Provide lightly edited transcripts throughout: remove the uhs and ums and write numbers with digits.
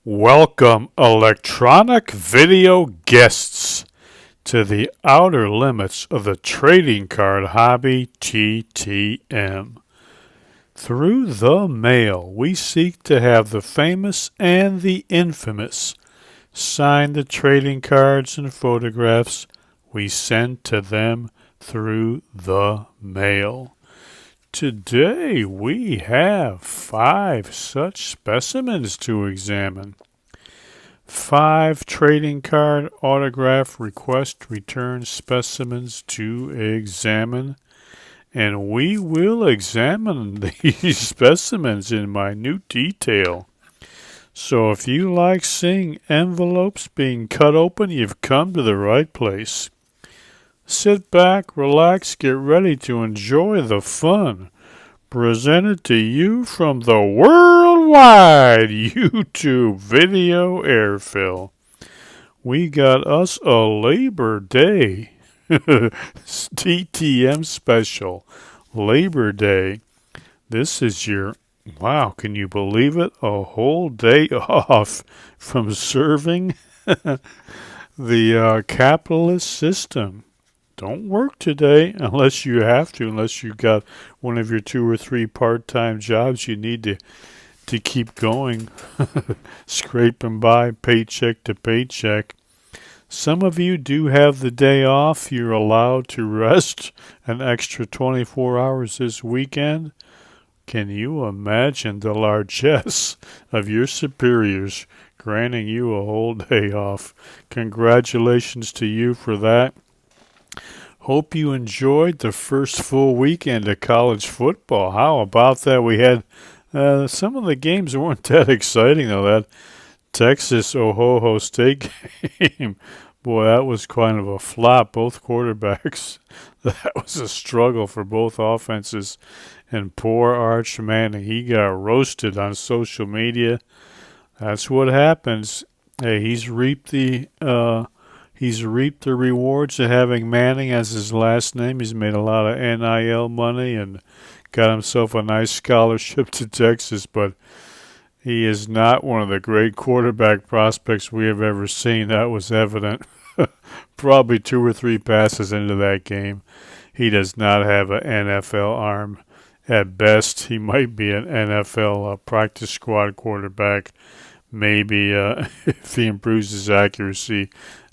Welcome, electronic video guests, to the outer limits of the trading card hobby TTM. Through the mail, we seek to have the famous and the infamous sign the trading cards and photographs we send to them through the mail. Today we have 5 such specimens to examine. 5 trading card autograph request return specimens to examine. And we will examine these specimens in minute detail. So if you like seeing envelopes being cut open, you've come to the right place. Sit back, relax, get ready to enjoy the fun. Presented to you from the worldwide YouTube video airfill. We got us a Labor Day TTM special. Labor Day. This is your, wow, can you believe it? A whole day off from serving the capitalist system. Don't work today unless you have to, unless you've got one of your 2 or 3 part-time jobs you need to keep going, scraping by paycheck to paycheck. Some of you do have the day off. You're allowed to rest an extra 24 hours this weekend. Can you imagine the largesse of your superiors granting you a whole day off? Congratulations to you for that. Hope you enjoyed the first full weekend of college football. How about that? We had some of the games weren't that exciting, though. That Texas-Ohio State game, boy, that was kind of a flop. Both quarterbacks, that was a struggle for both offenses. And poor Arch Manning, he got roasted on social media. That's what happens. Hey, he's reaped the rewards of having Manning as his last name. He's made a lot of NIL money and got himself a nice scholarship to Texas, but he is not one of the great quarterback prospects we have ever seen. That was evident. Probably 2 or 3 passes into that game. He does not have an NFL arm. At best, he might be an NFL practice squad quarterback. Maybe if he improves his accuracy,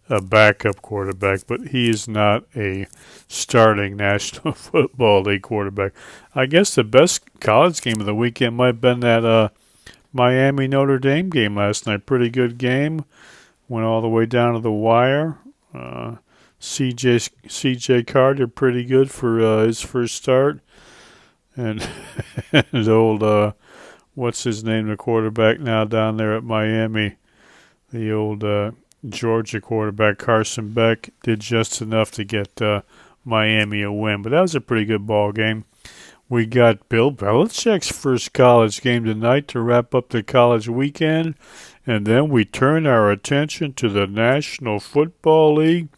a backup quarterback, but he is not a starting National Football League quarterback. I guess the best college game of the weekend might have been that Miami-Notre Dame game last night. Pretty good game. Went all the way down to the wire. C.J. Carter, pretty good for his first start. And the old, what's his name, the quarterback now down there at Miami, the old Georgia quarterback Carson Beck did just enough to get Miami a win. But that was a pretty good ball game. We got Bill Belichick's first college game tonight to wrap up the college weekend. And then we turn our attention to the National Football League.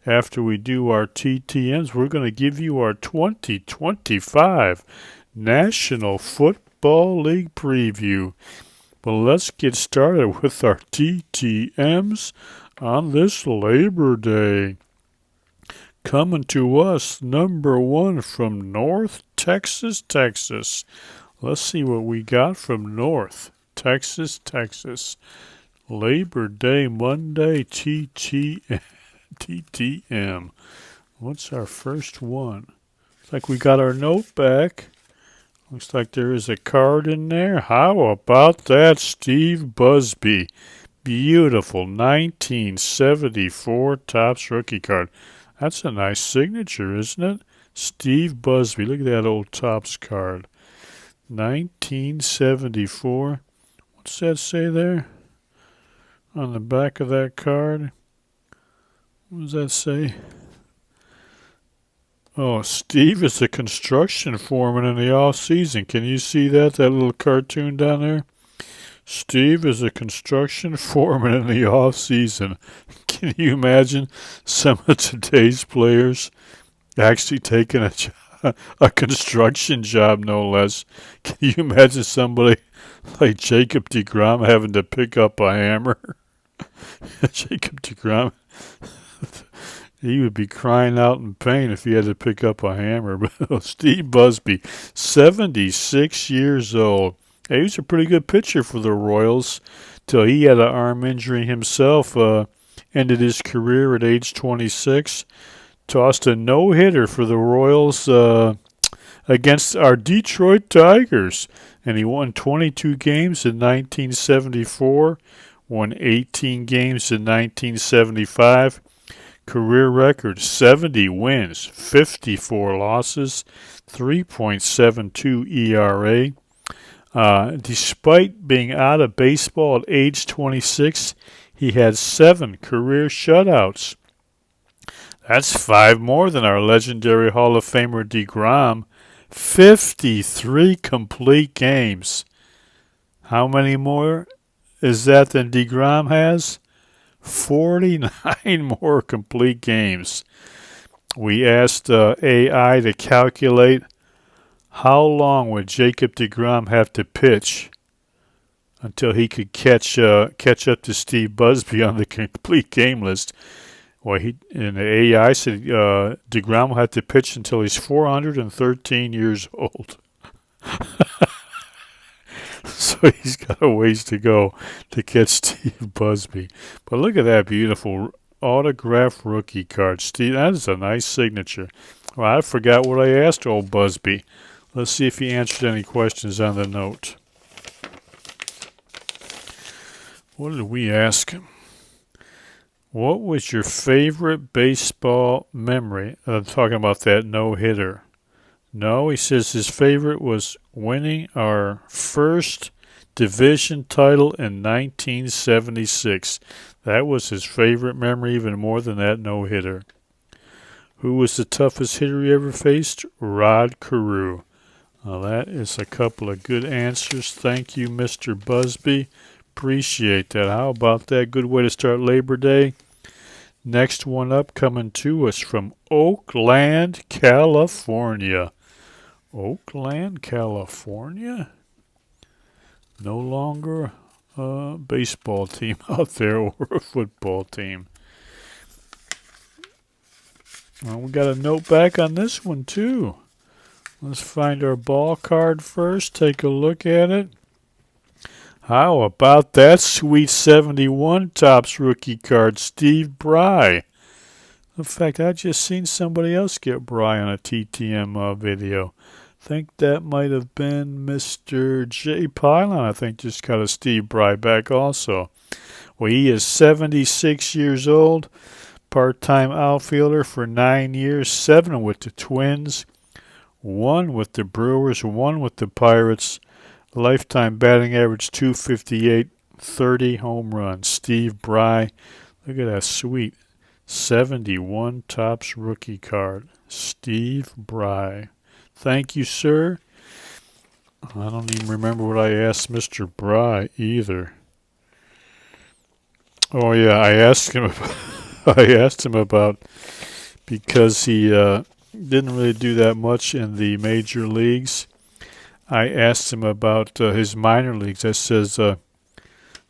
After we do our TTMs, we're going to give you our 2025 National Football League preview. But let's get started with our TTMs on this Labor Day. Coming to us, number 1 from North Texas, Texas. Let's see what we got from North Texas, Texas. Labor Day, Monday, TTM. What's our first one? Looks like we got our note back. Looks like there is a card in there. How about that, Steve Busby? Beautiful 1974 Topps rookie card. That's a nice signature, isn't it? Steve Busby. Look at that old Topps card. 1974. What's that say there? On the back of that card? What does that say? Oh, Steve is a construction foreman in the off-season. Can you see that little cartoon down there? Steve is a construction foreman in the off-season. Can you imagine some of today's players actually taking a job a construction job, no less. Can you imagine somebody like Jacob deGrom having to pick up a hammer? Jacob deGrom, he would be crying out in pain if he had to pick up a hammer. But Steve Busby, 76 years old. He was a pretty good pitcher for the Royals till he had an arm injury himself. Ended his career at age 26. Tossed a no-hitter for the Royals against our Detroit Tigers. And he won 22 games in 1974, won 18 games in 1975. Career record, 70 wins, 54 losses, 3.72 ERA. Despite being out of baseball at age 26, he had 7 career shutouts. That's 5 more than our legendary Hall of Famer deGrom. 53 complete games. How many more is that than deGrom has? 49 more complete games. We asked AI to calculate how long would Jacob deGrom have to pitch until he could catch up to Steve Busby on the complete game list. Well, in the AI said deGrom will have to pitch until he's 413 years old. So he's got a ways to go to catch Steve Busby. But look at that beautiful autographed rookie card. Steve, that is a nice signature. Well, I forgot what I asked old Busby. Let's see if he answered any questions on the note. What did we ask him? What was your favorite baseball memory? Talking about that no-hitter. No, he says his favorite was winning our first division title in 1976. That was his favorite memory, even more than that no-hitter. Who was the toughest hitter he ever faced? Rod Carew. Well, that is a couple of good answers. Thank you, Mr. Busby. Appreciate that. How about that? Good way to start Labor Day. Next one up, coming to us from Oakland, California. Oakland, California? No longer a baseball team out there or a football team. Well, we got a note back on this one, too. Let's find our ball card first. Take a look at it. How about that sweet 71 Topps rookie card, Steve Bry? In fact, I just seen somebody else get Bry on a TTM video. Think that might have been Mr. J. Pylon, I think, just got a Steve Bry back also. Well, he is 76 years old, part-time outfielder for 9 years, 7 with the Twins, 1 with the Brewers, 1 with the Pirates. Lifetime batting average 258, 30 home runs. Steve Bry, look at that sweet 71 Topps rookie card. Steve Bry. Thank you, sir. I don't even remember what I asked Mr. Bry either. Oh yeah, I asked him about because he didn't really do that much in the major leagues. I asked him about his minor leagues. I says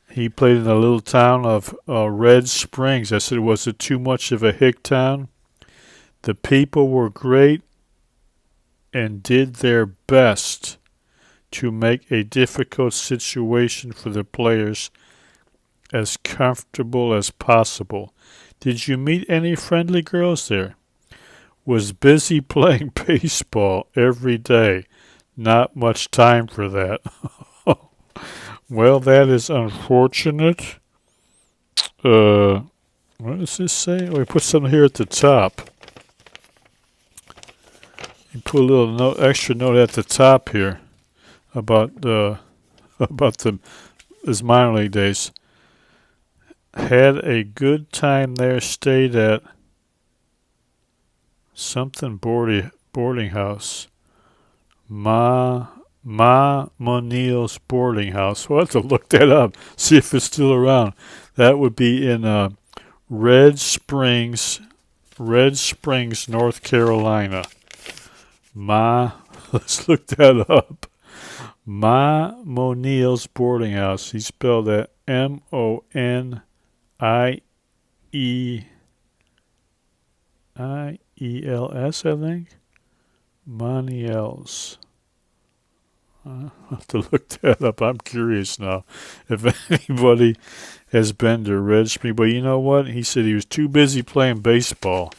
he played in a little town of Red Springs. I said, was it too much of a hick town? The people were great and did their best to make a difficult situation for the players as comfortable as possible. Did you meet any friendly girls there? Was busy playing baseball every day. Not much time for that. Well, that is unfortunate. What does this say? Oh, we put something here at the top. You put a little extra note at the top here about his minor league days. Had a good time there. Stayed at something boarding house. Ma Monil's boarding house. We'll have to look that up, see if it's still around. That would be in Red Springs, North Carolina. Let's look that up. Ma Monil's Boarding House. He spelled that Moniels, I think. Moniels. I'll have to look that up. I'm curious now if anybody has been to Red Spring. But you know what? He said he was too busy playing baseball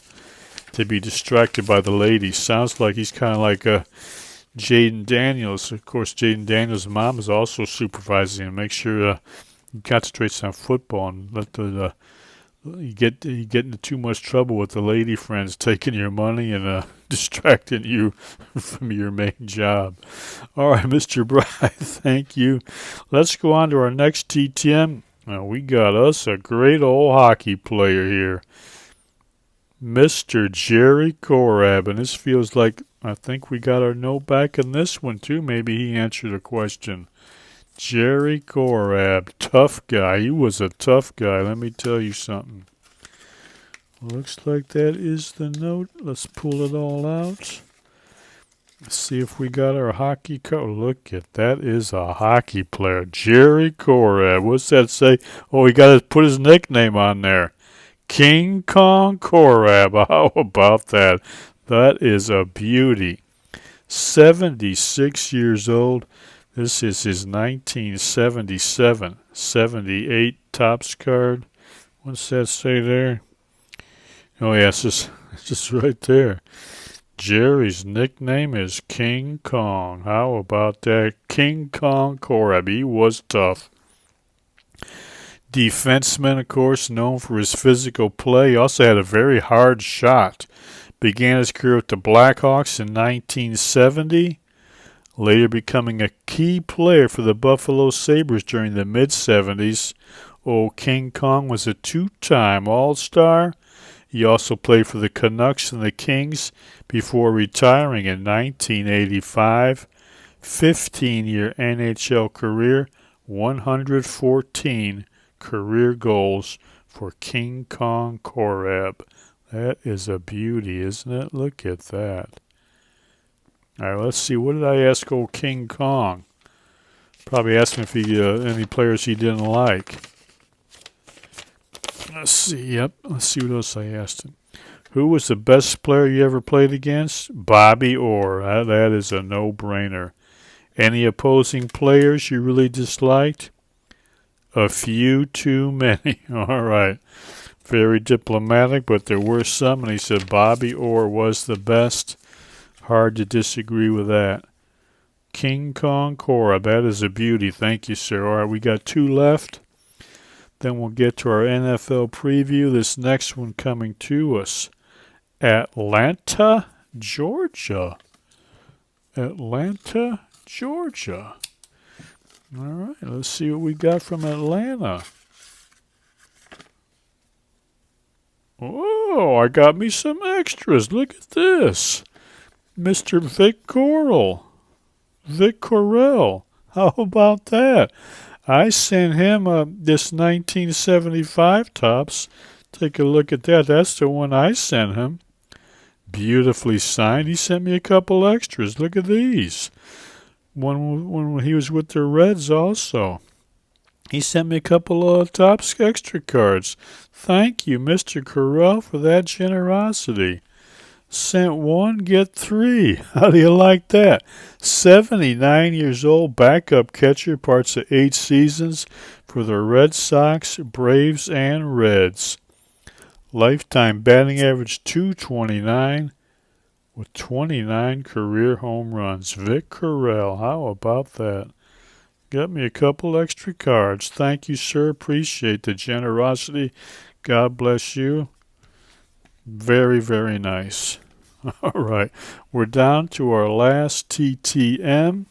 to be distracted by the ladies. Sounds like he's kind of like a Jaden Daniels. Of course, Jaden Daniels' mom is also supervising him. Make sure he concentrates on football and let the you get into too much trouble with the lady friends taking your money and distracting you from your main job. All right, Mr. Bry, thank you. Let's go on to our next TTM. Now, we got us a great old hockey player here, Mr. Jerry Korab, and this feels like I think we got our note back in this one too. Maybe he answered a question. Jerry Korab, tough guy. He was a tough guy. Let me tell you something. Looks like that is the note. Let's pull it all out. Let's see if we got our hockey card. Look at that is a hockey player. Jerry Korab. What's that say? Oh, he got to put his nickname on there. King Kong Korab. How about that? That is a beauty. 76 years old. This is his 1977-78 Topps card. What's that say there? Oh, yeah, it's just right there. Jerry's nickname is King Kong. How about that? King Kong Korab. He was tough. Defenseman, of course, known for his physical play. He also had a very hard shot. Began his career with the Blackhawks in 1970. Later becoming a key player for the Buffalo Sabres during the mid-70s. Old King Kong was a two-time All-Star. He also played for the Canucks and the Kings before retiring in 1985. 15-year NHL career, 114 career goals for King Kong Korab. That is a beauty, isn't it? Look at that. All right, let's see. What did I ask old King Kong? Probably asked him if he any players he didn't like. Let's see. Yep. Let's see what else I asked him. Who was the best player you ever played against? Bobby Orr. That is a no-brainer. Any opposing players you really disliked? A few too many. All right. Very diplomatic, but there were some, and he said Bobby Orr was the best. Hard to disagree with that. King Kong Korab, that is a beauty. Thank you, sir. All right, we got two left. Then we'll get to our NFL preview. This next one coming to us. Atlanta, Georgia. Atlanta, Georgia. All right, let's see what we got from Atlanta. Oh, I got me some extras. Look at this. Mr. Vic Correll. Vic Correll. How about that? I sent him this 1975 Topps. Take a look at that. That's the one I sent him. Beautifully signed. He sent me a couple extras. Look at these. One when he was with the Reds also. He sent me a couple of Topps extra cards. Thank you, Mr. Correll, for that generosity. Sent one, get three. How do you like that? 79 years old, backup catcher, parts of 8 seasons for the Red Sox, Braves, and Reds. Lifetime batting average .229 with 29 career home runs. Vic Correll, how about that? Got me a couple extra cards. Thank you, sir. Appreciate the generosity. God bless you. Very, very nice. All right. We're down to our last TTM.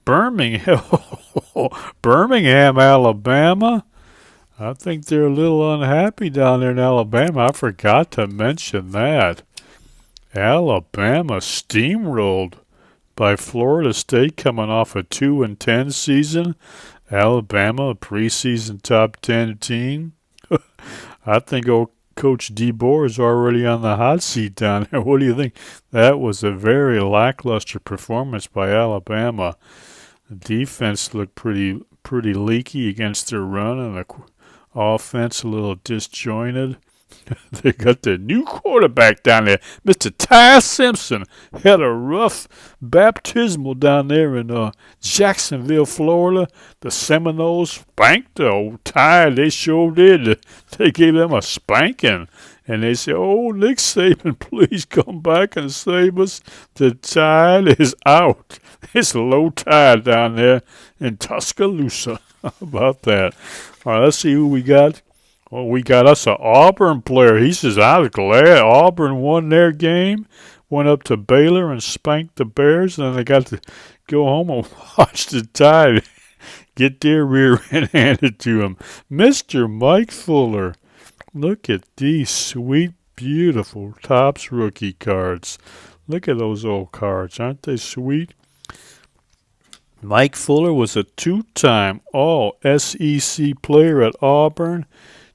Birmingham, Alabama. I think they're a little unhappy down there in Alabama. I forgot to mention that. Alabama steamrolled by Florida State coming off a 2-10 season. Alabama, a preseason top 10 team. I think old Coach DeBoer is already on the hot seat down there. What do you think? That was a very lackluster performance by Alabama. The defense looked pretty leaky against their run, and the offense a little disjointed. They got their new quarterback down there, Mr. Ty Simpson. Had a rough baptismal down there in Jacksonville, Florida. The Seminoles spanked the old Ty. They sure did. They gave them a spanking. And they said, "Oh, Nick Saban, please come back and save us. The tide is out. It's low tide down there in Tuscaloosa." How about that? All right, let's see who we got. Well, we got us an Auburn player. He says, "I was glad Auburn won their game, went up to Baylor and spanked the Bears, and then they got to go home and watch the Tide get their rear end handed to them." Mr. Mike Fuller. Look at these sweet, beautiful Topps rookie cards. Look at those old cards. Aren't they sweet? Mike Fuller was a two-time All-SEC player at Auburn.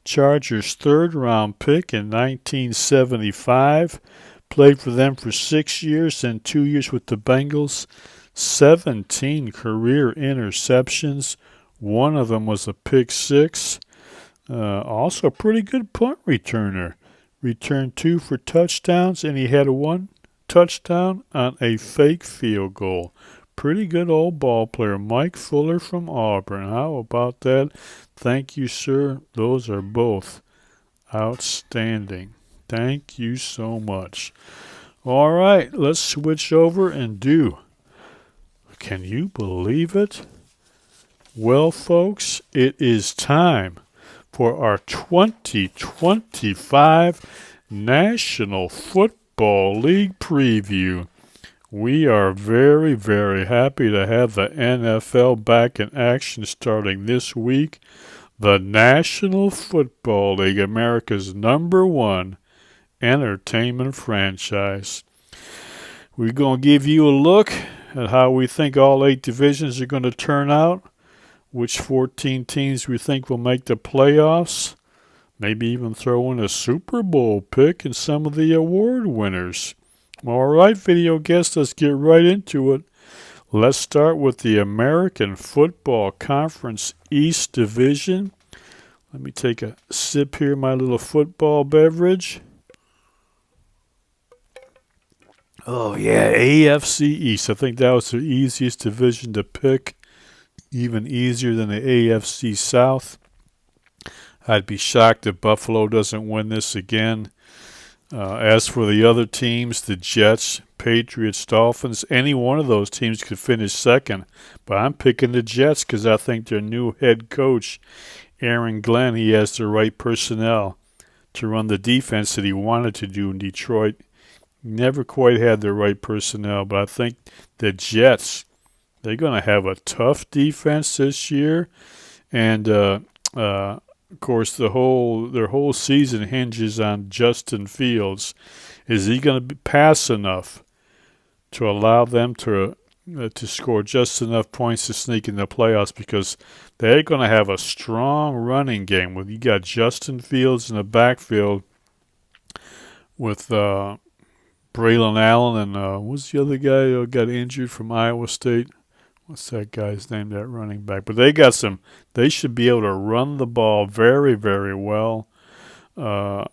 Chargers' third-round pick in 1975. Played for them for 6 years and 2 years with the Bengals. 17 career interceptions. One of them was a pick six. Also a pretty good punt returner. Returned 2 for touchdowns, and he had 1 touchdown on a fake field goal. Pretty good old ball player, Mike Fuller from Auburn. How about that? Thank you, sir. Those are both outstanding. Thank you so much. All right, let's switch over and do. Can you believe it? Well, folks, it is time for our 2025 National Football League preview. We are very, very happy to have the NFL back in action starting this week. The National Football League, America's #1 entertainment franchise. We're going to give you a look at how we think all 8 divisions are going to turn out, which 14 teams we think will make the playoffs, maybe even throw in a Super Bowl pick and some of the award winners. All right, video guests, let's get right into it. Let's start with the American Football Conference East Division. Let me take a sip here, my little football beverage. Oh, yeah, AFC East. I think that was the easiest division to pick, even easier than the AFC South. I'd be shocked if Buffalo doesn't win this again. As for the other teams, the Jets, Patriots, Dolphins, any one of those teams could finish second. But I'm picking the Jets because I think their new head coach, Aaron Glenn, he has the right personnel to run the defense that he wanted to do in Detroit. Never quite had the right personnel, but I think the Jets, they're going to have a tough defense this year. And, of course, their whole season hinges on Justin Fields. Is he going to pass enough to allow them to score just enough points to sneak in the playoffs? Because they're going to have a strong running game. You got Justin Fields in the backfield with Braylon Allen and what's the other guy who got injured from Iowa State? What's that guy's name, that running back? But they should be able to run the ball very, very well. And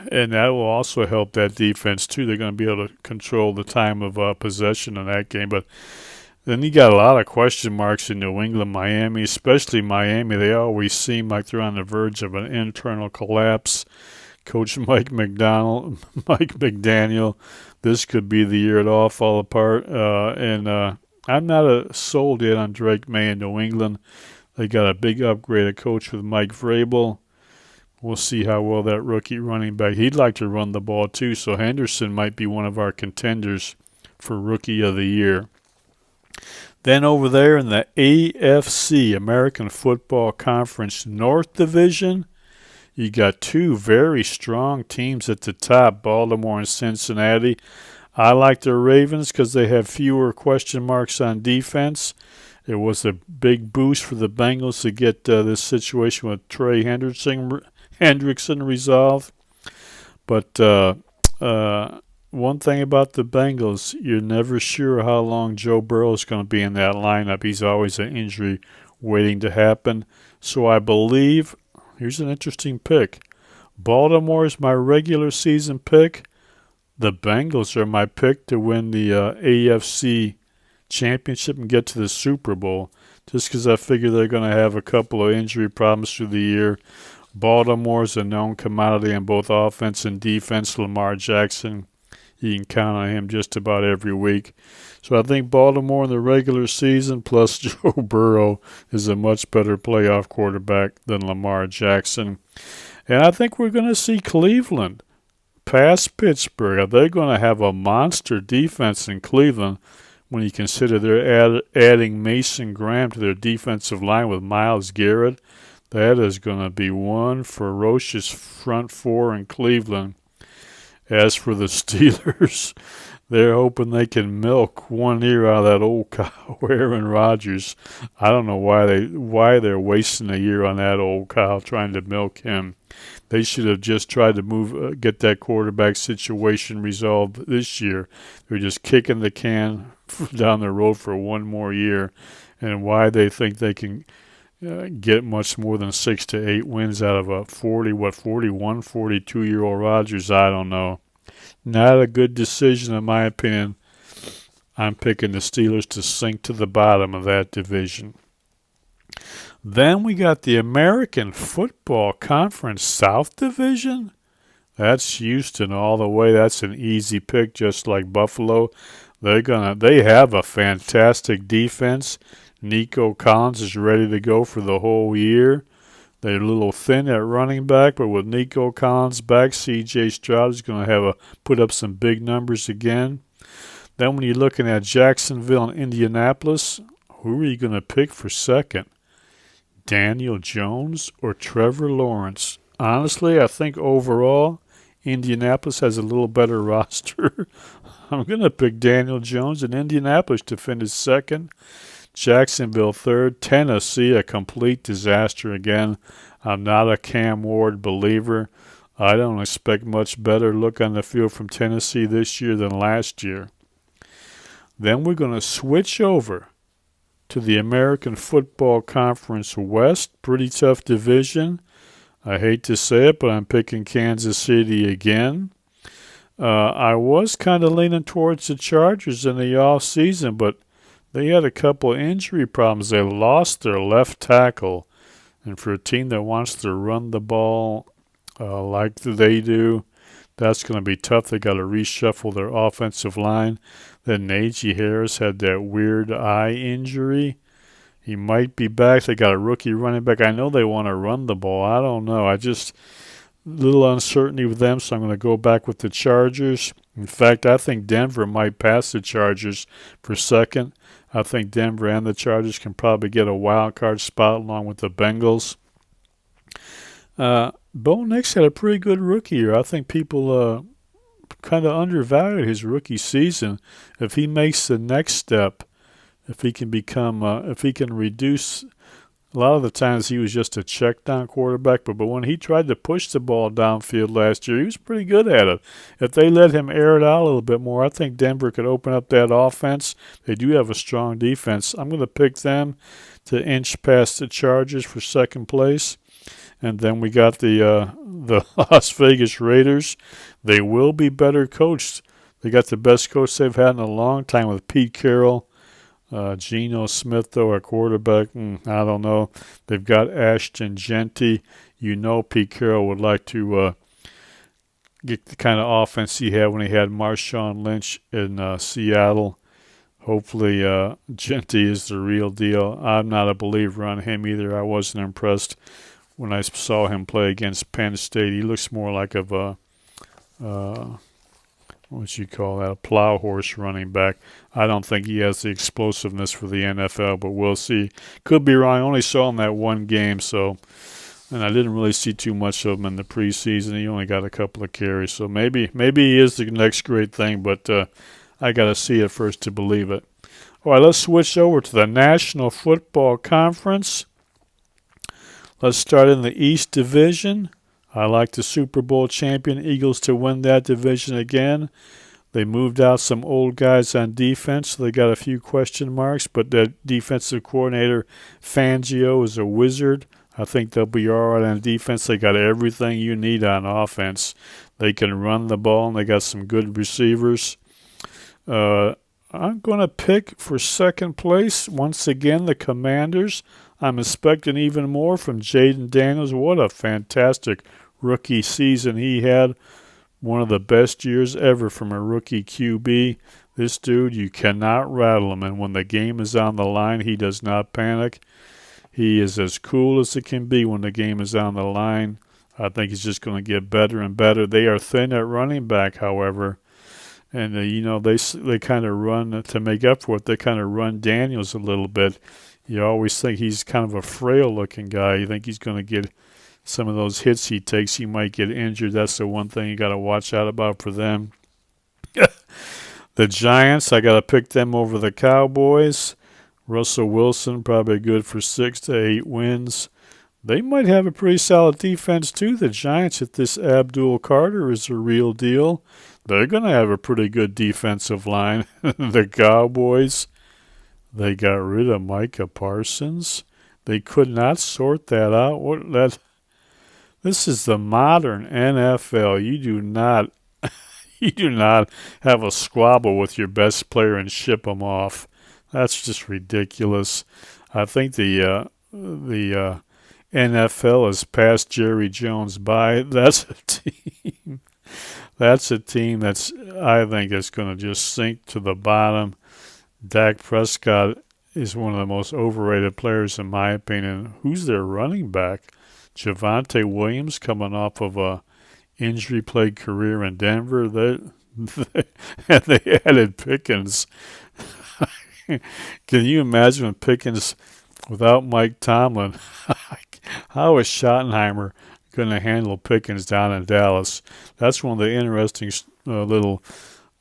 that will also help that defense, too. They're going to be able to control the time of possession in that game. But then you got a lot of question marks in New England, Miami, especially Miami. They always seem like they're on the verge of an internal collapse. Coach Mike McDaniel, this could be the year it all fall apart. I'm not sold yet on Drake May in New England. They got a big upgraded coach with Mike Vrabel. We'll see how well that rookie running back. He'd like to run the ball too, so Henderson might be one of our contenders for Rookie of the Year. Then over there in the AFC, American Football Conference North Division, you got 2 very strong teams at the top, Baltimore and Cincinnati. I like the Ravens because they have fewer question marks on defense. It was a big boost for the Bengals to get this situation with Trey Hendrickson Hendrickson resolved. But one thing about the Bengals, you're never sure how long Joe Burrow is going to be in that lineup. He's always an injury waiting to happen. So I believe, here's an interesting pick. Baltimore is my regular season pick. The Bengals are my pick to win the AFC championship and get to the Super Bowl, just because I figure they're going to have a couple of injury problems through the year. Baltimore's a known commodity in both offense and defense. Lamar Jackson, you can count on him just about every week. So I think Baltimore in the regular season plus Joe Burrow is a much better playoff quarterback than Lamar Jackson. And I think we're going to see Cleveland past Pittsburgh. Are they going to have a monster defense in Cleveland when you consider they're adding Mason Graham to their defensive line with Myles Garrett? That is going to be one ferocious front four in Cleveland. As for the Steelers, they're hoping they can milk 1 year out of that old cow, Aaron Rodgers. I don't know why they're wasting a year on that old cow trying to milk him. They should have just tried to get that quarterback situation resolved this year. They're just kicking the can down the road for 1 more year, and why they think they can get much more than 6 to 8 wins out of a 41, 42-year-old Rodgers, I don't know. Not a good decision in my opinion. I'm picking the Steelers to sink to the bottom of that division. Then we got the American Football Conference South Division. That's Houston all the way. That's an easy pick, just like Buffalo. They have a fantastic defense. Nico Collins is ready to go for the whole year. They're a little thin at running back, but with Nico Collins back, C.J. Stroud is going to put up some big numbers again. Then when you're looking at Jacksonville and Indianapolis, who are you going to pick for second? Daniel Jones or Trevor Lawrence? Honestly, I think overall, Indianapolis has a little better roster. I'm going to pick Daniel Jones and Indianapolis to finish second. Jacksonville third. Tennessee, a complete disaster again. I'm not a Cam Ward believer. I don't expect much better look on the field from Tennessee this year than last year. Then we're going to switch over to the American Football Conference West. Pretty tough division. I hate to say it, but I'm picking Kansas City again. I was kind of leaning towards the Chargers in the offseason, but they had a couple of injury problems. They lost their left tackle. And for a team that wants to run the ball like they do, that's going to be tough. They got to reshuffle their offensive line. Then Najee Harris had that weird eye injury. He might be back. They got a rookie running back. I know they want to run the ball. I don't know. Little uncertainty with them, so I'm going to go back with the Chargers. In fact, I think Denver might pass the Chargers for second. I think Denver and the Chargers can probably get a wild card spot along with the Bengals. Bo Nix had a pretty good rookie year. I think people kind of undervalued his rookie season. If he makes the next step, if he can reduce. A lot of the times he was just a check-down quarterback, but when he tried to push the ball downfield last year, he was pretty good at it. If they let him air it out a little bit more, I think Denver could open up that offense. They do have a strong defense. I'm going to pick them to inch past the Chargers for second place. And then we got the Las Vegas Raiders. They will be better coached. They got the best coach they've had in a long time with Pete Carroll. Geno Smith, though, at quarterback, I don't know. They've got Ashton Genty. You know Pete Carroll would like to get the kind of offense he had when he had Marshawn Lynch in Seattle. Hopefully Genty is the real deal. I'm not a believer on him either. I wasn't impressed when I saw him play against Penn State. He looks more like a a plow horse running back. I don't think he has the explosiveness for the NFL, but we'll see. Could be wrong. I only saw him that one game, and I didn't really see too much of him in the preseason. He only got a couple of carries, so maybe he is the next great thing, but I got to see it first to believe it. All right, let's switch over to the National Football Conference. Let's start in the East Division. I like the Super Bowl champion Eagles to win that division again. They moved out some old guys on defense, so they got a few question marks, but the defensive coordinator, Fangio, is a wizard. I think they'll be all right on defense. They got everything you need on offense. They can run the ball, and they got some good receivers. I'm going to pick for second place, once again, the Commanders. I'm expecting even more from Jaden Daniels. What a fantastic rookie season he had. One of the best years ever from a rookie QB. This dude, you cannot rattle him. And when the game is on the line, he does not panic. He is as cool as it can be when the game is on the line. I think he's just going to get better and better. They are thin at running back, however. And, they kind of run to make up for it. They kind of run Daniels a little bit. You always think he's kind of a frail-looking guy. You think he's going to get some of those hits he takes, he might get injured. That's the one thing you got to watch out about for them. The Giants, I got to pick them over the Cowboys. Russell Wilson, probably good for 6 to 8 wins. They might have a pretty solid defense, too, the Giants, if this Abdul Carter is a real deal. They're going to have a pretty good defensive line. The Cowboys, they got rid of Micah Parsons. They could not sort that out. This is the modern NFL. You do not have a squabble with your best player and ship them off. That's just ridiculous. I think the NFL has passed Jerry Jones by. That's a team. That's a team that's, I think, is going to just sink to the bottom. Dak Prescott is one of the most overrated players in my opinion. Who's their running back? Javonte Williams, coming off of a injury-plagued career in Denver. They added Pickens. Can you imagine when Pickens, without Mike Tomlin, how is Schottenheimer going to handle Pickens down in Dallas? That's one of the interesting little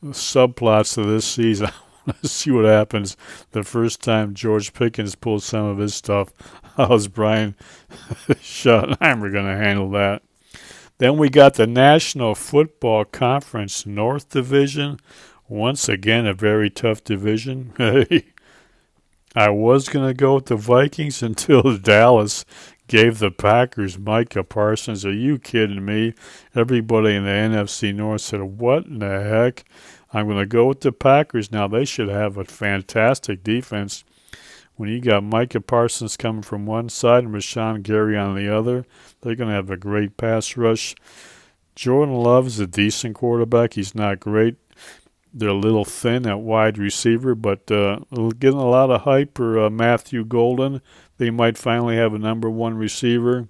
subplots of this season. Let's see what happens the first time George Pickens pulls some of his stuff. How's Brian Schottenheimer going to handle that? Then we got the National Football Conference North Division. Once again, a very tough division. I was going to go with the Vikings until Dallas gave the Packers Micah Parsons. Are you kidding me? Everybody in the NFC North said, what in the heck? I'm going to go with the Packers. Now, they should have a fantastic defense. When you got Micah Parsons coming from one side and Rashawn Gary on the other, they're going to have a great pass rush. Jordan Love is a decent quarterback. He's not great. They're a little thin at wide receiver, but getting a lot of hype for Matthew Golden. They might finally have a number one receiver.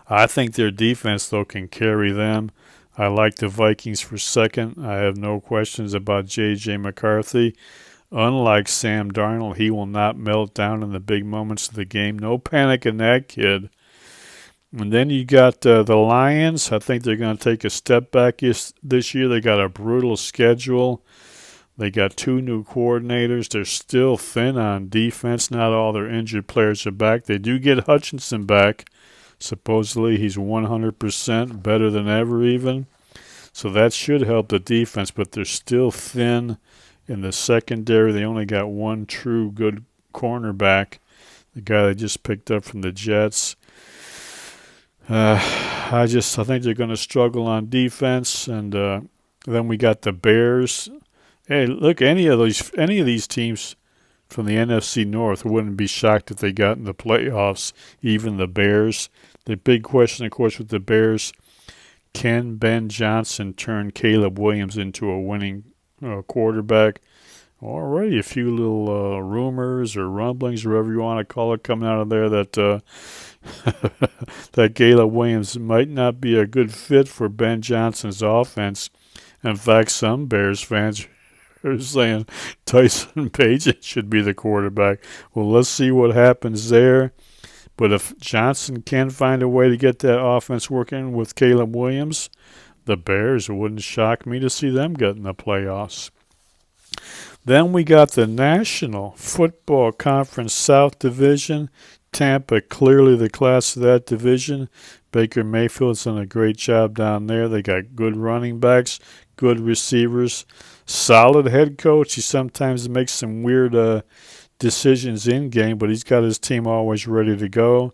I think their defense, though, can carry them. I like the Vikings for second. I have no questions about J.J. McCarthy. Unlike Sam Darnold, he will not melt down in the big moments of the game. No panic in that kid. And then you got the Lions. I think they're going to take a step back this year. They got a brutal schedule. They got 2 new coordinators. They're still thin on defense. Not all their injured players are back. They do get Hutchinson back. Supposedly he's 100% better than ever even. So that should help the defense, but they're still thin in the secondary. They only got one true good cornerback, the guy they just picked up from the Jets. I think they're going to struggle on defense, and then we got the Bears. Hey, look, any of these teams from the NFC North wouldn't be shocked if they got in the playoffs. Even the Bears. The big question, of course, with the Bears: can Ben Johnson turn Caleb Williams into a winning quarterback? Already a few little rumors or rumblings, or whatever you want to call it, coming out of there that that Caleb Williams might not be a good fit for Ben Johnson's offense. In fact, some Bears fans are saying Tyson Bagent should be the quarterback. Well, let's see what happens there. But if Johnson can find a way to get that offense working with Caleb Williams, the Bears, it wouldn't shock me to see them get in the playoffs. Then we got the National Football Conference South Division. Tampa, clearly the class of that division. Baker Mayfield's done a great job down there. They got good running backs, good receivers, solid head coach. He sometimes makes some weird decisions in game, but he's got his team always ready to go.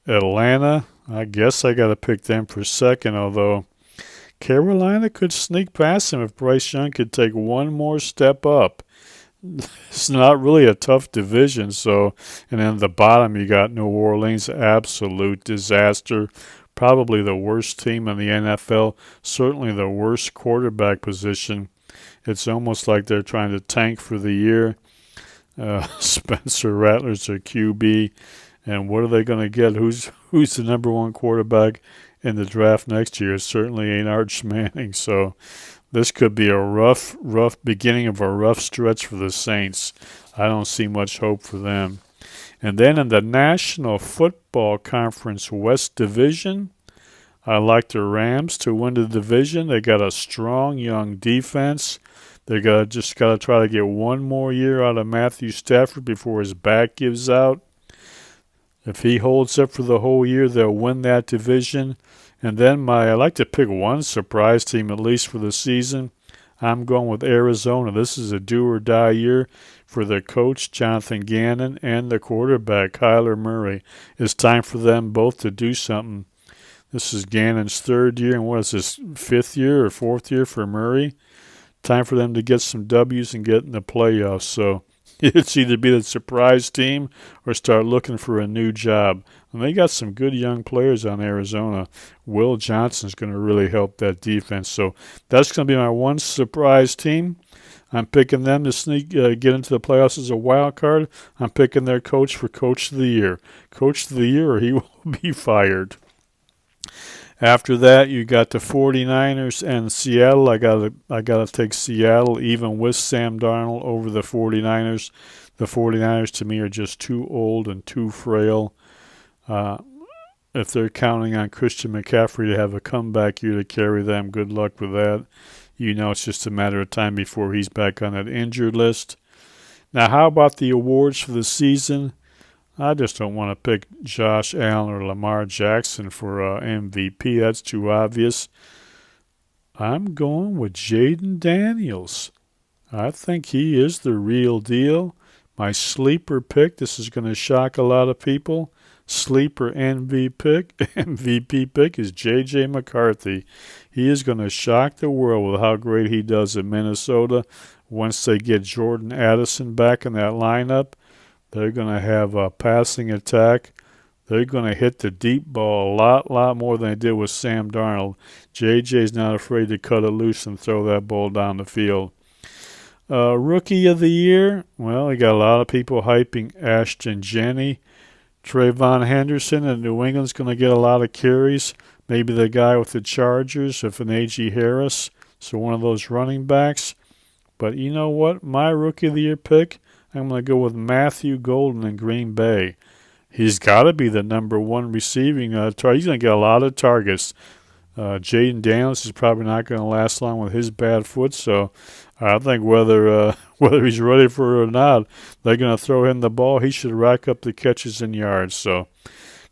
Atlanta, I guess I got to pick them for second, although Carolina could sneak past them if Bryce Young could take one more step up. It's not really a tough division, so, and then the bottom you got New Orleans, absolute disaster. Probably the worst team in the NFL, certainly the worst quarterback position. It's almost like they're trying to tank for the year. Spencer Rattler's their QB, and what are they going to get? Who's the number one quarterback in the draft next year? It certainly ain't Arch Manning, so this could be a rough beginning of a rough stretch for the Saints. I don't see much hope for them. And then in the National Football Conference West Division, I like the Rams to win the division. They got a strong young defense. They just got to try to get one more year out of Matthew Stafford before his back gives out. If he holds up for the whole year, they'll win that division. And then I like to pick one surprise team at least for the season. I'm going with Arizona. This is a do-or-die year for their coach, Jonathan Gannon, and the quarterback, Kyler Murray. It's time for them both to do something. This is Gannon's third year, and what is this, fifth year or fourth year for Murray? Time for them to get some W's and get in the playoffs. So it's either be the surprise team or start looking for a new job. And they got some good young players on Arizona. Will Johnson's going to really help that defense. So that's going to be my one surprise team. I'm picking them to get into the playoffs as a wild card. I'm picking their coach for Coach of the Year. Coach of the Year, or he will be fired. After that, you got the 49ers and Seattle. I gotta take Seattle, even with Sam Darnold, over the 49ers. The 49ers, to me, are just too old and too frail. If they're counting on Christian McCaffrey to have a comeback year to carry them, good luck with that. You know it's just a matter of time before he's back on that injured list. Now, how about the awards for the season? I just don't want to pick Josh Allen or Lamar Jackson for MVP. That's too obvious. I'm going with Jaden Daniels. I think he is the real deal. My sleeper pick, this is going to shock a lot of people. Sleeper MVP pick is J.J. McCarthy. He is going to shock the world with how great he does in Minnesota. Once they get Jordan Addison back in that lineup, they're going to have a passing attack. They're going to hit the deep ball a lot more than they did with Sam Darnold. JJ's not afraid to cut it loose and throw that ball down the field. Rookie of the year, well, we got a lot of people hyping Ashton Jenney. Trayvon Henderson in New England's going to get a lot of carries. Maybe the guy with the Chargers, if an A.G. Harris, so one of those running backs. But you know what? My Rookie of the Year pick, I'm going to go with Matthew Golden in Green Bay. He's got to be the number one receiving target. He's going to get a lot of targets. Jaden Daniels is probably not going to last long with his bad foot, so I think whether he's ready for it or not, they're going to throw him the ball. He should rack up the catches and yards. So,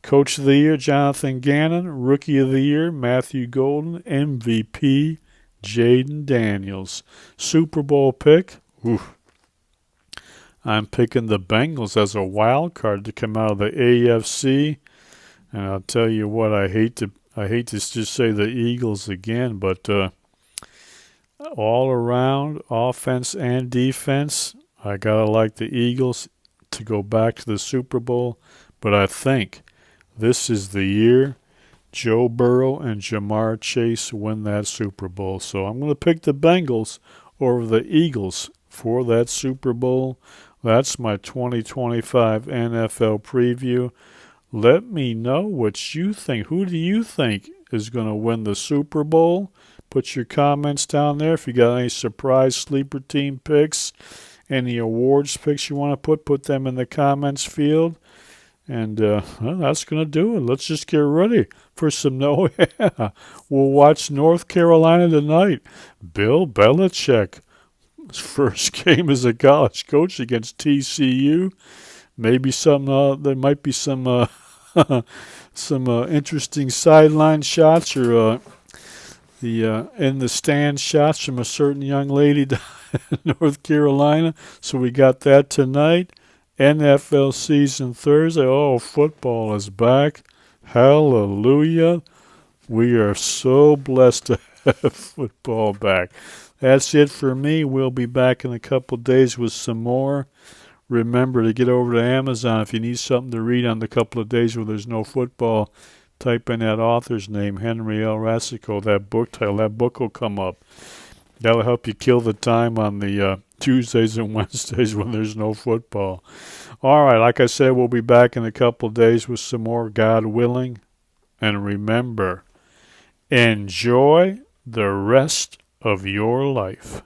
Coach of the Year, Jonathan Gannon. Rookie of the Year, Matthew Golden. MVP, Jaden Daniels. Super Bowl pick, I'm picking the Bengals as a wild card to come out of the AFC. And I'll tell you what, I hate to just say the Eagles again, but all around, offense and defense, I gotta like the Eagles to go back to the Super Bowl. But I think this is the year Joe Burrow and Jamar Chase win that Super Bowl. So I'm going to pick the Bengals over the Eagles for that Super Bowl. That's my 2025 NFL preview. Let me know what you think. Who do you think is going to win the Super Bowl? Put your comments down there. If you got any surprise sleeper team picks, any awards picks you want to put them in the comments field. And well, that's going to do it. Let's just get ready for some We'll watch North Carolina tonight. Bill Belichick, his first game as a college coach against TCU. Maybe there might be some some interesting sideline shots or the in the stand shots from a certain young lady down in North Carolina. So we got that tonight. NFL season Thursday. Oh, football is back. Hallelujah. We are so blessed to have football back. That's it for me. We'll be back in a couple days with some more. Remember to get over to Amazon if you need something to read on the couple of days where there's no football. Type in that author's name, Henry L. Rassico, that book title. That book will come up. That'll help you kill the time on the Tuesdays and Wednesdays when there's no football. All right, like I said, we'll be back in a couple days with some more, God willing. And remember, enjoy the rest of your life.